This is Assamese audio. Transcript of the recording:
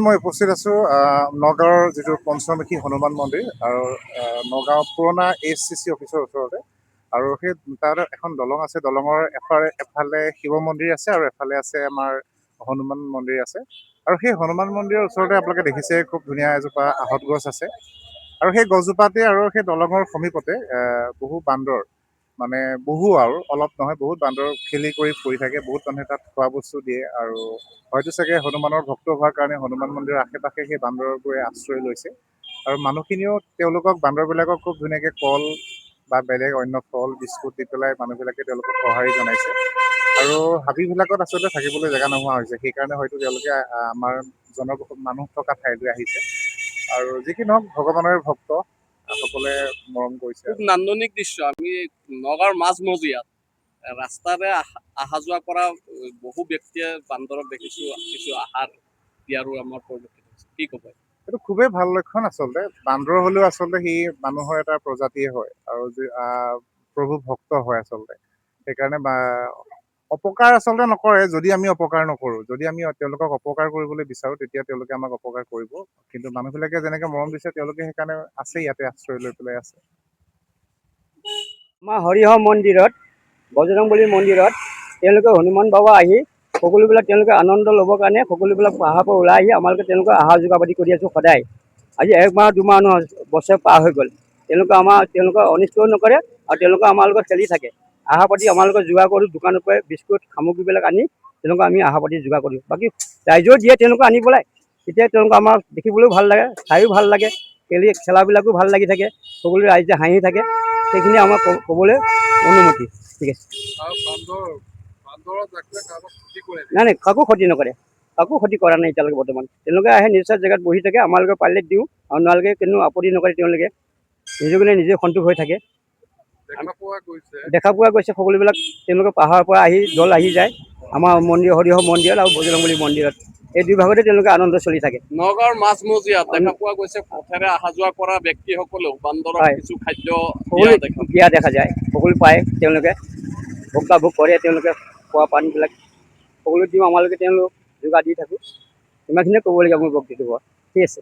মই উপস্থিত আছোঁ নগাঁৱৰ যিটো পঞ্চমুখী হনুমান মন্দিৰ আৰু নগাঁও পুৰণা ACC অফিচৰ ওচৰতে। আৰু সেই তাত এখন দলং আছে, দলঙৰ এফালে শিৱ মন্দিৰ আছে আৰু এফালে আছে আমাৰ হনুমান মন্দিৰ আছে। আৰু সেই হনুমান মন্দিৰৰ ওচৰতে আপোনালোকে দেখিছে খুব ধুনীয়া এজোপা আহঁত গছ আছে। আৰু সেই গছজোপাতে আৰু সেই দলঙৰ সমীপতে বহু বান্দৰ, মানে বহু আৰু অলপ নহয় বহুত বান্দৰ খেলি কৰি ফুৰি থাকে। বহুত মানুহে তাত খোৱা বস্তু দিয়ে আৰু হয়তো চাগে হনুমানৰ ভক্ত হোৱাৰ কাৰণে হনুমান মন্দিৰৰ আশে পাশে সেই বান্দৰবোৰে আশ্ৰয় লৈছে। আৰু মানুহখিনিও তেওঁলোকক বান্দৰবিলাকক খুব ধুনীয়াকৈ কল বা বেলেগ অন্য ফল বিস্কুট দি পেলাই মানুহবিলাকে তেওঁলোকক সঁহাৰি জনাইছে। আৰু হাবিবিলাকত আচলতে থাকিবলৈ জেগা নোহোৱা হৈছে, সেইকাৰণে হয়তো তেওঁলোকে আমাৰ জনবসতি মানুহ থকা ঠাইলৈ আহিছে। আৰু যি কি নহওক ভগৱানৰে ভক্ত, সকলোৱে মৰম কৰিছে। খুব নান্দনিক দৃশ্য। আমি নগাঁৱৰ মাজমজিয়াত ৰাস্তাৰে অহা যোৱা কৰা বহু ব্যক্তিয়ে বান্দৰক দেখিছোঁ, কিছু আহাৰ দিয়াৰো আমাৰ পৰিলক্ষিত হৈছে। কি ক'ব? এইটো খুবেই ভাল লক্ষণ আচলতে। বান্দৰ হ'লেও আচলতে সি মানুহৰ এটা প্ৰজাতিয়ে হয় আৰু প্ৰভু ভক্ত হয় আচলতে। সেইকাৰণে অপকাৰ আচলতে নকৰে যদি আমি অপকাৰ নকৰোঁ। যদি আমি তেওঁলোকক অপকাৰ কৰিবলৈ বিচাৰোঁ তেতিয়া তেওঁলোকে আমাক অপকাৰ কৰিব। কিন্তু মানুহবিলাকে যেনেকৈ মৰম দিছে তেওঁলোকে সেইকাৰণে আছে, ইয়াতে আশ্ৰয় লৈ পেলাই আছে। আমাৰ হৰিহৰ মন্দিৰত, বজৰংবলী মন্দিৰত তেওঁলোকে হনুমান বাবা আহি সকলোবিলাক তেওঁলোকে আনন্দ ল'বৰ কাৰণে সকলোবিলাক পাহাৰৰ পৰা ওলাই আহি আমালোকে তেওঁলোকে আহাৰ যোগাৰ কৰি আছোঁ সদায়। আজি 1 মাহ 2 মাহ বছৰ পাৰ হৈ গ'ল। তেওঁলোকে অনিষ্টও নকৰে আৰু তেওঁলোকে আমাৰ লগত খেলি থাকে। আহাৰ পাতি আমালোকে যোগাৰ কৰোঁ, দোকানৰ পৰাই বিস্কুট সামগ্ৰীবিলাক আনি তেওঁলোকক আমি আহাৰ পাতি যোগাৰ কৰোঁ। বাকী ৰাইজেও দিয়ে তেওঁলোকে আনি পেলাই, তেতিয়া তেওঁলোকে আমাৰ দেখিবলৈও ভাল লাগে, চায়ো ভাল লাগে, খেলাবিলাকো ভাল লাগি থাকে, সকলো ৰাইজে হাঁহি থাকে। সেইখিনি আমাক ক'বলৈ অনুমতি। ঠিক আছে। নাই কাকো ক্ষতি নকৰে, কাকো ক্ষতি কৰা নাই এতিয়ালৈকে বৰ্তমান। তেওঁলোকে আহে নিৰ্দিষ্ট জেগাত বহি থাকে, আমালোকে পাৰিলে দিওঁ আৰু নালাগে কোনো আপত্তি নকৰে। তেওঁলোকে নিজকে নিজে সন্তোষ হৈ থাকে। দেখা পোৱা গৈছে সকলোবিলাক তেওঁলোকে পাহাৰৰ পৰা আহি দল আহি যায় আমাৰ মন্দিৰ, হৰিহৰ মন্দিৰত আৰু বজৰংবলী মন্দিৰত। এই দুই ভাগতে তেওঁলোকে আনন্দ চলি থাকে। নগাঁৱৰ মাজমজিয়াত দেখা পোৱা গৈছে পথেৰে অহা যোৱা কৰা ব্যক্তিসকলেও বান্দৰক হয়, কিছু খাদ্য সকলো দিয়া দেখা যায়, সকলো পায়। তেওঁলোকে ভোগ কৰে, তেওঁলোকে খোৱা পানীবিলাক সকলো দিওঁ, আমালোকে তেওঁলোকক যোগাৰ দি থাকোঁ। ইমানখিনিয়ে ক'বলগীয়া মোৰ বক্তব্য। ঠিক আছে।